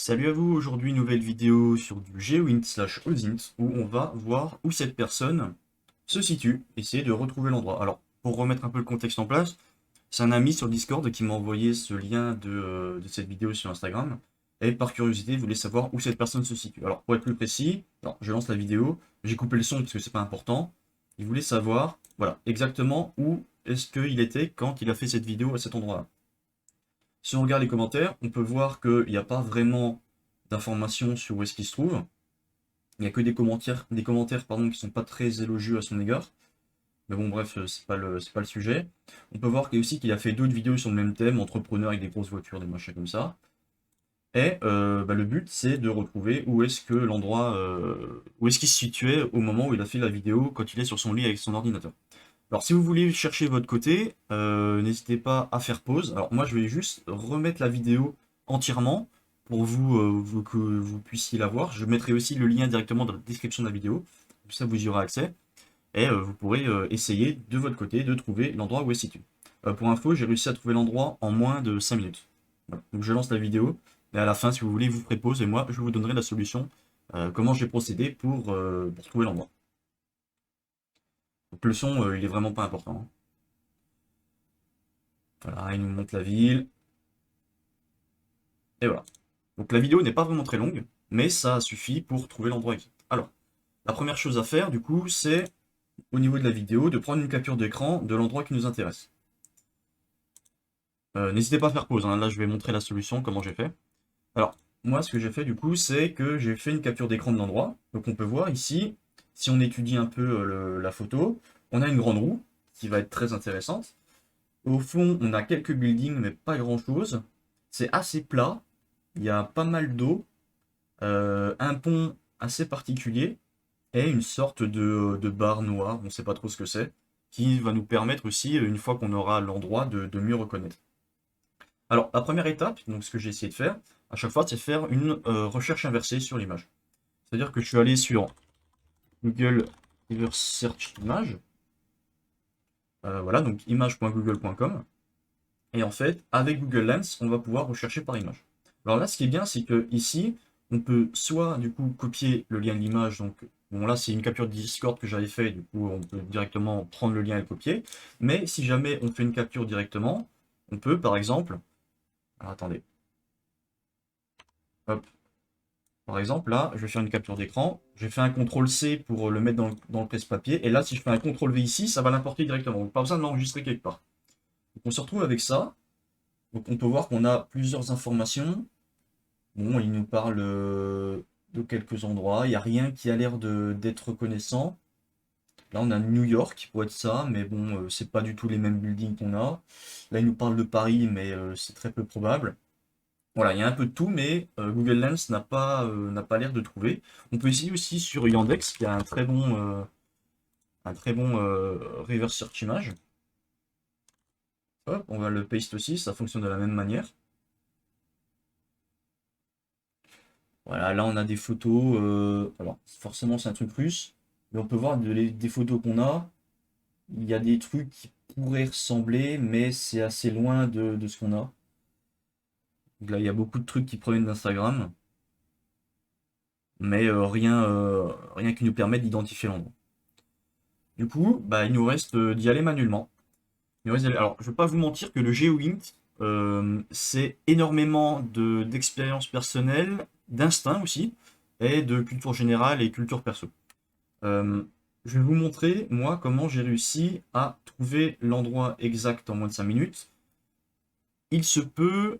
Salut à vous, aujourd'hui nouvelle vidéo sur du GeoInt/OSINT où on va voir où cette personne se situe, essayer de retrouver l'endroit. Alors, pour remettre un peu le contexte en place, c'est un ami sur Discord qui m'a envoyé ce lien de cette vidéo sur Instagram et par curiosité, il voulait savoir où cette personne se situe. Alors, pour être plus précis, alors, je lance la vidéo, j'ai coupé le son parce que c'est pas important. Il voulait savoir, voilà, exactement où est-ce qu'il était quand il a fait cette vidéo à cet endroit-là. Si on regarde les commentaires, on peut voir qu'il n'y a pas vraiment d'informations sur où est-ce qu'il se trouve. Il n'y a que des commentaires pardon, qui sont pas très élogieux à son égard. Mais bon, bref, c'est pas le sujet. On peut voir aussi qu'il a fait d'autres vidéos sur le même thème, entrepreneur avec des grosses voitures, des machins comme ça. Et le but, c'est de retrouver où est-ce que l'endroit, où est-ce qu'il se situait au moment où il a fait la vidéo, quand il est sur son lit avec son ordinateur. Alors, si vous voulez chercher votre côté, n'hésitez pas à faire pause. Alors, moi, je vais juste remettre la vidéo entièrement pour que vous puissiez la voir. Je mettrai aussi le lien directement dans la description de la vidéo. Comme ça, vous y aurez accès. Et vous pourrez essayer de votre côté de trouver l'endroit où elle se situe. Pour info, j'ai réussi à trouver l'endroit en moins de 5 minutes. Voilà. Donc, je lance la vidéo. Et à la fin, si vous voulez, vous ferez pause et moi, je vous donnerai la solution, comment j'ai procédé pour trouver l'endroit. Donc, le son, il est vraiment pas important, hein. Voilà, il nous montre la ville. Et voilà. Donc la vidéo n'est pas vraiment très longue, mais ça suffit pour trouver l'endroit exact. Alors, la première chose à faire, du coup, c'est, au niveau de la vidéo, de prendre une capture d'écran de l'endroit qui nous intéresse. N'hésitez pas à faire pause, hein. Là je vais montrer la solution, comment j'ai fait. Alors, moi ce que j'ai fait du coup, c'est que j'ai fait une capture d'écran de l'endroit. Donc on peut voir ici, si on étudie un peu la photo, on a une grande roue qui va être très intéressante. Au fond, on a quelques buildings, mais pas grand-chose. C'est assez plat, il y a pas mal d'eau, un pont assez particulier et une sorte de barre noire, on ne sait pas trop ce que c'est, qui va nous permettre aussi, une fois qu'on aura l'endroit, de mieux reconnaître. Alors, la première étape, donc ce que j'ai essayé de faire, à chaque fois, c'est faire une recherche inversée sur l'image. C'est-à-dire que je suis allé sur Google Reverse Search Image, voilà, donc image.google.com, et en fait, avec Google Lens, on va pouvoir rechercher par image. Alors là, ce qui est bien, c'est que ici, on peut soit du coup copier le lien de l'image, donc bon là c'est une capture de Discord que j'avais fait, du coup on peut directement prendre le lien et le copier. Mais si jamais on fait une capture directement, on peut par exemple, alors, attendez, hop, par exemple là, je vais faire une capture d'écran, j'ai fait un CTRL C pour le mettre dans le presse-papier, et là si je fais un CTRL V ici, ça va l'importer directement, donc pas besoin de l'enregistrer quelque part. Donc on se retrouve avec ça, donc on peut voir qu'on a plusieurs informations. Bon, il nous parle de quelques endroits. Il n'y a rien qui a l'air d'être reconnaissant. Là, on a New York pour être ça, mais bon, c'est pas du tout les mêmes buildings qu'on a. Là, il nous parle de Paris, mais c'est très peu probable. Voilà, il y a un peu de tout, mais Google Lens n'a pas l'air de trouver. On peut essayer aussi sur Yandex, qui a un très bon reverse search image. Hop, on va le paste aussi, ça fonctionne de la même manière. Voilà, là on a des photos. Alors, forcément, c'est un truc russe, mais on peut voir des photos qu'on a. Il y a des trucs qui pourraient ressembler, mais c'est assez loin de ce qu'on a. Donc là, il y a beaucoup de trucs qui proviennent d'Instagram, mais rien qui nous permette d'identifier l'endroit. Du coup, bah, il nous reste d'y aller manuellement. Alors, je ne vais pas vous mentir que le GeoInt, c'est énormément d'expérience personnelle, d'instinct aussi, et de culture générale et culture perso. Euh, je vais vous montrer, moi, comment j'ai réussi à trouver l'endroit exact en moins de 5 minutes. Il se peut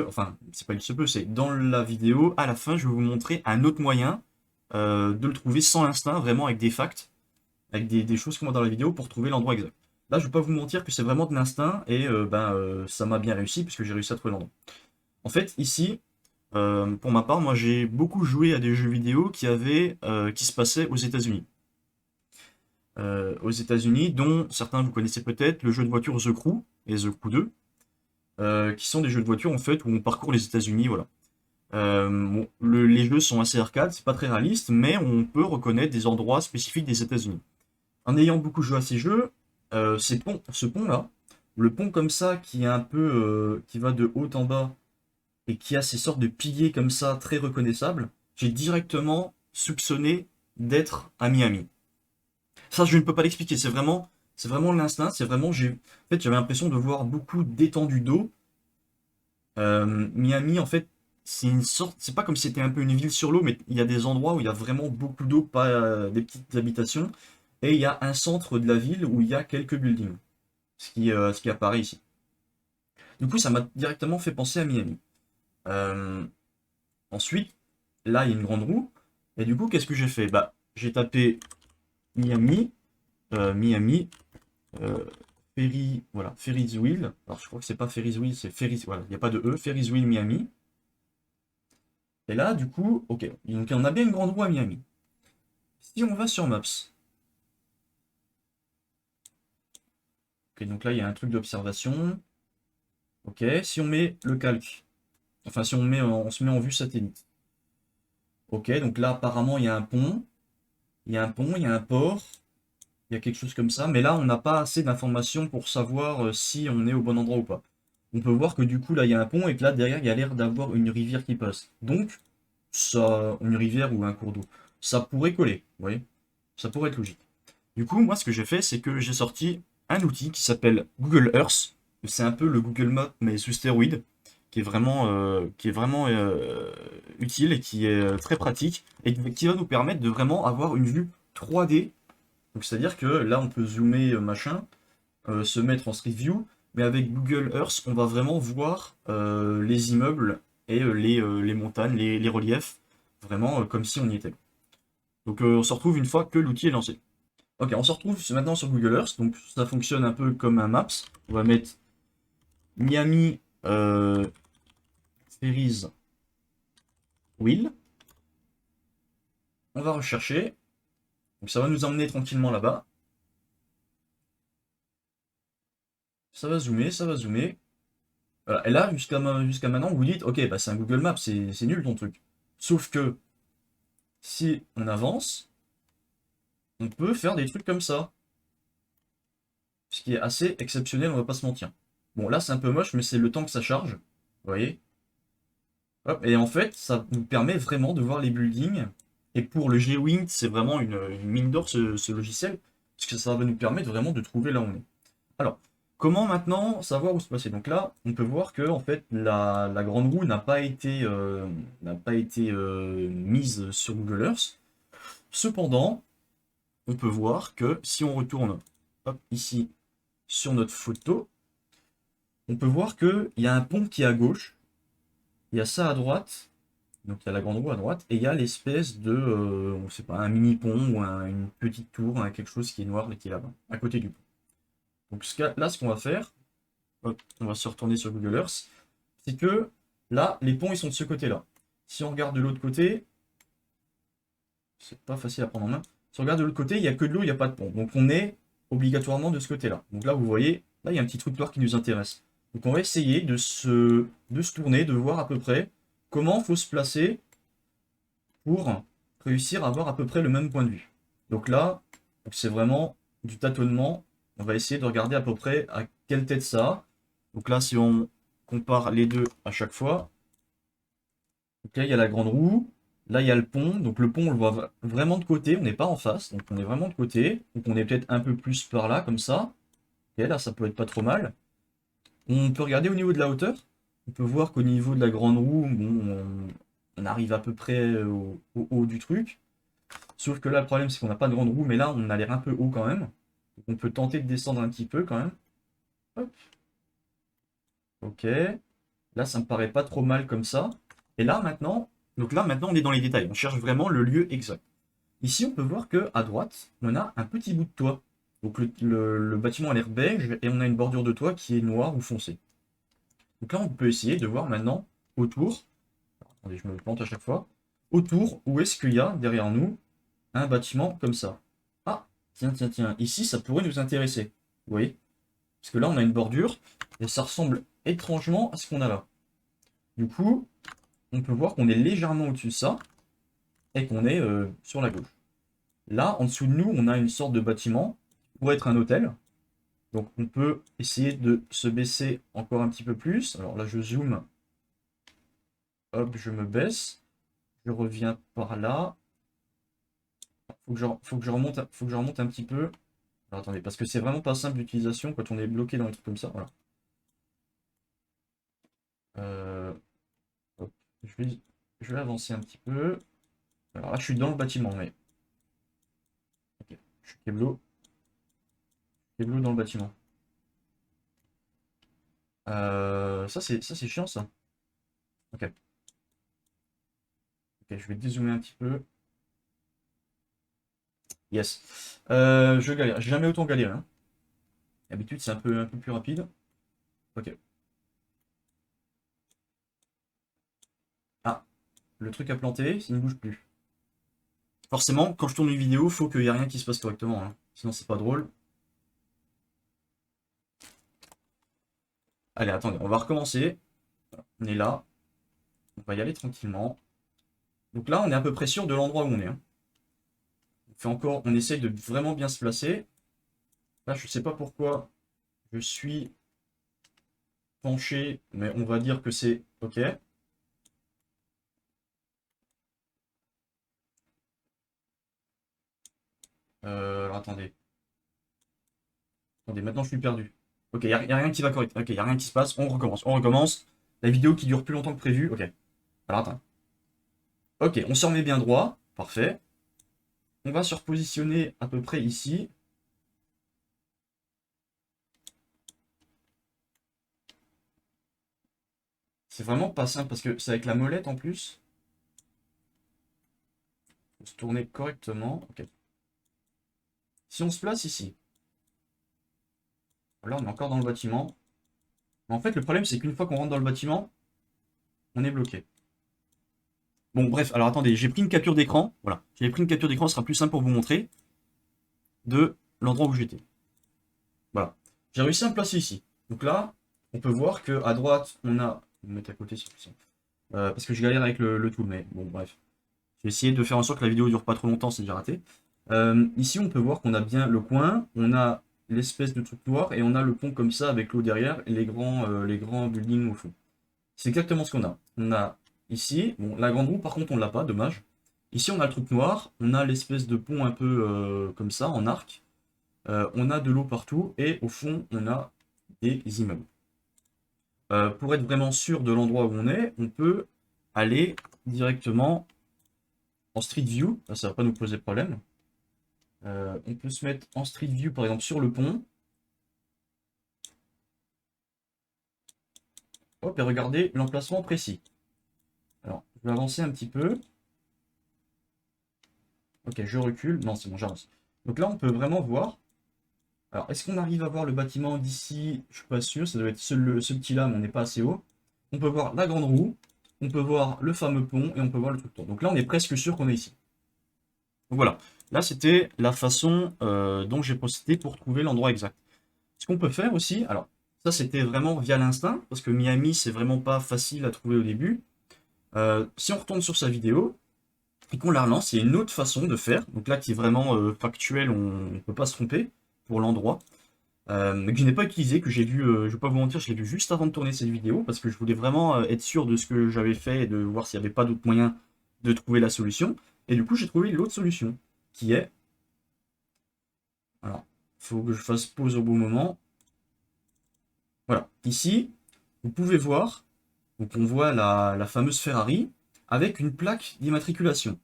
enfin, c'est pas il se peut, c'est dans la vidéo, à la fin, je vais vous montrer un autre moyen de le trouver sans l'instinct, vraiment avec des facts, avec des choses qu'on voit dans la vidéo pour trouver l'endroit exact. Là, je vais pas vous mentir que c'est vraiment de l'instinct et ça m'a bien réussi puisque j'ai réussi à trouver l'endroit. En fait, ici, pour ma part, moi j'ai beaucoup joué à des jeux vidéo qui se passaient aux États-Unis. Aux États-Unis, dont certains vous connaissez peut-être le jeu de voiture The Crew et The Crew 2, qui sont des jeux de voiture en fait où on parcourt les États-Unis, voilà. Bon, les jeux sont assez arcades, c'est pas très réaliste, mais on peut reconnaître des endroits spécifiques des États-Unis. En ayant beaucoup joué à ces jeux, ce pont-là, le pont comme ça qui est un peu, qui va de haut en bas et qui a ces sortes de piliers comme ça, très reconnaissables, j'ai directement soupçonné d'être à Miami. Ça, je ne peux pas l'expliquer, c'est vraiment l'instinct, c'est vraiment, en fait, j'avais l'impression de voir beaucoup d'étendues d'eau. Miami, en fait, c'est une sorte, c'est pas comme si c'était un peu une ville sur l'eau, mais il y a des endroits où il y a vraiment beaucoup d'eau, pas des petites habitations, et il y a un centre de la ville où il y a quelques buildings, ce qui apparaît ici. Du coup, ça m'a directement fait penser à Miami. Euh, Ensuite, là, il y a une grande roue, et du coup, qu'est-ce que j'ai fait? Bah, j'ai tapé Miami, Miami, euh, voilà, Ferris Wheel. Alors, je crois que c'est pas Ferris Wheel, c'est Ferris, voilà, il n'y a pas de E, Ferris Wheel Miami. Et là, du coup, ok, donc on a bien une grande roue à Miami. Si on va sur Maps, ok, donc là, il y a un truc d'observation. Ok, si on met le calque, enfin, si on se met en vue satellite. Ok, donc là, apparemment, il y a un pont, il y a un pont, il y a un port, il y a quelque chose comme ça, mais là, on n'a pas assez d'informations pour savoir si on est au bon endroit ou pas. On peut voir que du coup, là, il y a un pont et que là, derrière, il y a l'air d'avoir une rivière qui passe. Donc, ça, une rivière ou un cours d'eau, ça pourrait coller, vous voyez? Ça pourrait être logique. Du coup, moi, ce que j'ai fait, c'est que j'ai sorti un outil qui s'appelle Google Earth. C'est un peu le Google Maps, mais sous stéroïde, qui est vraiment utile et qui est très pratique, et qui va nous permettre de vraiment avoir une vue 3D. Donc, c'est-à-dire que là, on peut zoomer, machin, se mettre en Street View, mais avec Google Earth, on va vraiment voir les immeubles et les montagnes, les reliefs, vraiment comme si on y était. Donc, on se retrouve une fois que l'outil est lancé. Ok, on se retrouve maintenant sur Google Earth, donc ça fonctionne un peu comme un Maps. On va mettre Miami Ferries Wheel. On va rechercher, donc ça va nous emmener tranquillement là-bas. Ça va zoomer, ça va zoomer. Voilà. Et là, jusqu'à maintenant, vous vous dites, ok, bah c'est un Google Maps, c'est nul ton truc. Sauf que si on avance, on peut faire des trucs comme ça. Ce qui est assez exceptionnel, on va pas se mentir. Bon, là c'est un peu moche, mais c'est le temps que ça charge. Vous voyez? Hop, et en fait, ça nous permet vraiment de voir les buildings. Et pour le G-Wind, c'est vraiment une mine d'or ce logiciel, parce que ça va nous permettre vraiment de trouver là où on est. Alors, comment maintenant savoir où se placer? Donc là, on peut voir que en fait la grande roue n'a pas été mise sur Google Earth. Cependant, on peut voir que si on retourne hop, ici sur notre photo, on peut voir qu'il y a un pont qui est à gauche, il y a ça à droite, donc il y a la grande roue à droite, et il y a l'espèce de, on sait pas, un mini pont ou une petite tour, quelque chose qui est noir et qui est là-bas, à côté du pont. Donc là, ce qu'on va faire, hop, on va se retourner sur Google Earth, c'est que là, les ponts, ils sont de ce côté-là. Si on regarde de l'autre côté, c'est pas facile à prendre en main. Si on regarde de l'autre côté, il n'y a que de l'eau, il n'y a pas de pont. Donc on est obligatoirement de ce côté-là. Donc là, vous voyez, là, il y a un petit truc noir qui nous intéresse. Donc on va essayer de se tourner, de voir à peu près comment il faut se placer pour réussir à avoir à peu près le même point de vue. Donc là, c'est vraiment du tâtonnement. On va essayer de regarder à peu près à quelle tête ça a. Donc là, si on compare les deux à chaque fois, donc là, il y a la grande roue, là, il y a le pont. Donc le pont, on le voit vraiment de côté, on n'est pas en face, donc on est vraiment de côté. Donc on est peut-être un peu plus par là, comme ça. Ok, là, ça peut être pas trop mal. On peut regarder au niveau de la hauteur. On peut voir qu'au niveau de la grande roue, bon, on arrive à peu près au haut du truc. Sauf que là, le problème, c'est qu'on n'a pas de grande roue, mais là, on a l'air un peu haut quand même. Donc on peut tenter de descendre un petit peu quand même. Hop, ok. Là, ça me paraît pas trop mal comme ça. Et là, maintenant, donc là, maintenant, on est dans les détails. On cherche vraiment le lieu exact. Ici, on peut voir que à droite, on a un petit bout de toit. Donc le bâtiment a l'air beige et on a une bordure de toit qui est noire ou foncée. Donc là, on peut essayer de voir maintenant autour. Attendez, je me plante à chaque fois. Autour, où est-ce qu'il y a derrière nous un bâtiment comme ça? Ah, tiens, tiens, tiens. Ici, ça pourrait nous intéresser. Vous voyez? Parce que là, on a une bordure et ça ressemble étrangement à ce qu'on a là. Du coup, on peut voir qu'on est légèrement au-dessus de ça et qu'on est sur la gauche. Là, en dessous de nous, on a une sorte de bâtiment qui pourrait être un hôtel. Donc, on peut essayer de se baisser encore un petit peu plus. Alors là, je zoome. Hop, je me baisse. Je reviens par là. Faut que je remonte un petit peu. Alors, attendez, parce que c'est vraiment pas simple d'utilisation quand on est bloqué dans les trucs comme ça. Voilà. Euh, hop, je vais, je vais avancer un petit peu. Alors là, je suis dans le bâtiment, mais. Ok, je suis Keblo dans le bâtiment. Ça c'est chiant ça. Ok, ok, je vais dézoomer un petit peu. Yes. Je galère. J'ai jamais autant galéré, hein. D'habitude, c'est un peu plus rapide. Ok. Ah, le truc à planter, il ne bouge plus. Forcément, quand je tourne une vidéo, faut qu'il n'y ait rien qui se passe correctement, hein. Sinon, c'est pas drôle. Allez, attendez, on va recommencer. On est là. On va y aller tranquillement. Donc là, on est à peu près sûr de l'endroit où on est, hein. On fait encore, on essaye de vraiment bien se placer. Là, je sais pas pourquoi je suis penché, mais on va dire que c'est ok. Alors attendez. Attendez, maintenant je suis perdu. Ok, y a rien qui va correct. Ok, y a rien qui se passe. On recommence. On recommence. La vidéo qui dure plus longtemps que prévu. Ok. Alors attends. Ok, on se remet bien droit. Parfait. On va se repositionner à peu près ici. C'est vraiment pas simple parce que c'est avec la molette en plus. Faut se tourner correctement. Ok. Si on se place ici. Là, on est encore dans le bâtiment. Mais en fait, le problème, c'est qu'une fois qu'on rentre dans le bâtiment, on est bloqué. Bon, bref, alors attendez, j'ai pris une capture d'écran. Voilà. J'ai pris une capture d'écran, ce sera plus simple pour vous montrer de l'endroit où j'étais. Voilà. J'ai réussi à me placer ici. Donc là, on peut voir que à droite, on a. Je vais me mettre à côté, c'est plus simple. Parce que je galère avec le tool, mais bon, bref. J'ai essayé de faire en sorte que la vidéo dure pas trop longtemps, c'est déjà raté. Ici, on peut voir qu'on a bien le coin, on a l'espèce de truc noir, et on a le pont comme ça avec l'eau derrière et les grands buildings au fond. C'est exactement ce qu'on a. On a ici, bon, la grande roue, par contre, on l'a pas, dommage. Ici, on a le truc noir, on a l'espèce de pont un peu comme ça, en arc. On a de l'eau partout et au fond, on a des immeubles. Pour être vraiment sûr de l'endroit où on peut aller directement en Street View. Ça va pas nous poser de problème. On peut se mettre en Street View, par exemple, sur le pont. Hop, et regardez l'emplacement précis. Alors, je vais avancer un petit peu. Ok, je recule. Non, c'est bon, j'avance. Donc là, on peut vraiment voir. Alors, est-ce qu'on arrive à voir le bâtiment d'ici? Je suis pas sûr. Ça doit être ce petit-là, mais on n'est pas assez haut. On peut voir la grande roue. On peut voir le fameux pont et on peut voir le truc tour. Donc là, on est presque sûr qu'on est ici. Donc voilà. Là, c'était la façon dont j'ai procédé pour trouver l'endroit exact. Ce qu'on peut faire aussi, alors ça c'était vraiment via l'instinct, parce que Miami c'est vraiment pas facile à trouver au début. Si on retourne sur sa vidéo et qu'on la relance, il y a une autre façon de faire, donc là qui est vraiment factuelle, on ne peut pas se tromper pour l'endroit, que je n'ai pas utilisé, que j'ai vu, je vais pas vous mentir, je l'ai vu juste avant de tourner cette vidéo, parce que je voulais vraiment être sûr de ce que j'avais fait et de voir s'il n'y avait pas d'autre moyen de trouver la solution. Et du coup j'ai trouvé l'autre solution, qui est, alors, il faut que je fasse pause au bon moment. Voilà, ici, vous pouvez voir, donc on voit la fameuse Ferrari avec une plaque d'immatriculation.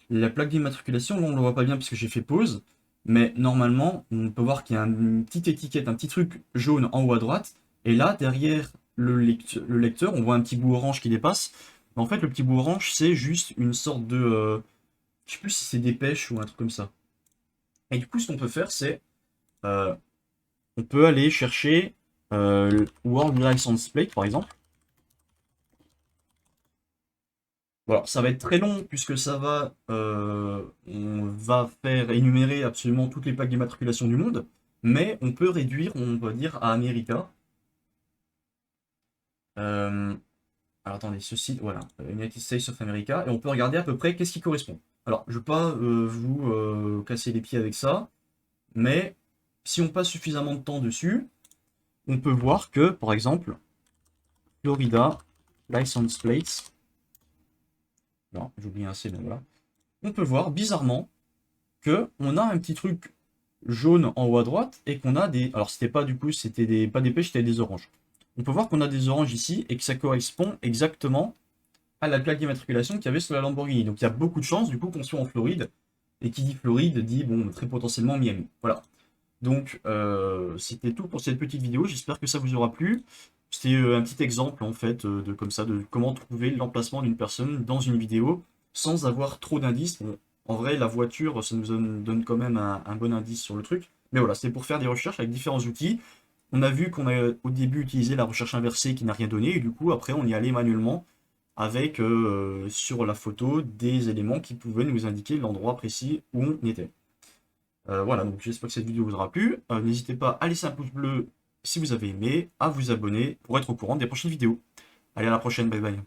La plaque d'immatriculation, là on ne le voit pas bien puisque j'ai fait pause, mais normalement on peut voir qu'il y a une petite étiquette, un petit truc jaune en haut à droite, et là derrière le lecteur, on voit un petit bout orange qui dépasse. Mais en fait le petit bout orange c'est juste une sorte de... je sais plus si c'est des pêches ou un truc comme ça. Et du coup ce qu'on peut faire c'est... euh, on peut aller chercher World License Plate par exemple. Voilà, ça va être très long puisque on va faire énumérer absolument toutes les plaques d'immatriculation du monde, mais on peut réduire, on va dire, à America. Euh, alors attendez, ceci, voilà, United States of America, et on peut regarder à peu près qu'est-ce qui correspond. Alors, je ne vais pas vous casser les pieds avec ça, mais si on passe suffisamment de temps dessus, on peut voir que, par exemple, Florida License Plates, Alors, j'ai oublié un C, mais voilà. On peut voir bizarrement que on a un petit truc jaune en haut à droite et qu'on a des. Alors, c'était pas du coup, c'était des pas des pêches, c'était des oranges. On peut voir qu'on a des oranges ici et que ça correspond exactement à la plaque d'immatriculation qu'il y avait sur la Lamborghini. Donc, il y a beaucoup de chances du coup qu'on soit en Floride. Et qui dit Floride dit bon très potentiellement Miami. Voilà. Donc, c'était tout pour cette petite vidéo. J'espère que ça vous aura plu. C'était un petit exemple, en fait, de comme ça, de comment trouver l'emplacement d'une personne dans une vidéo sans avoir trop d'indices. Bon, en vrai, la voiture, ça nous donne quand même un bon indice sur le truc. Mais voilà, c'était pour faire des recherches avec différents outils. On a vu qu'on a au début utilisé la recherche inversée qui n'a rien donné, et du coup, après, on y allait manuellement avec sur la photo des éléments qui pouvaient nous indiquer l'endroit précis où on était. Voilà, donc j'espère que cette vidéo vous aura plu. N'hésitez pas à laisser un pouce bleu si vous avez aimé, à vous abonner pour être au courant des prochaines vidéos. Allez, à la prochaine, bye bye.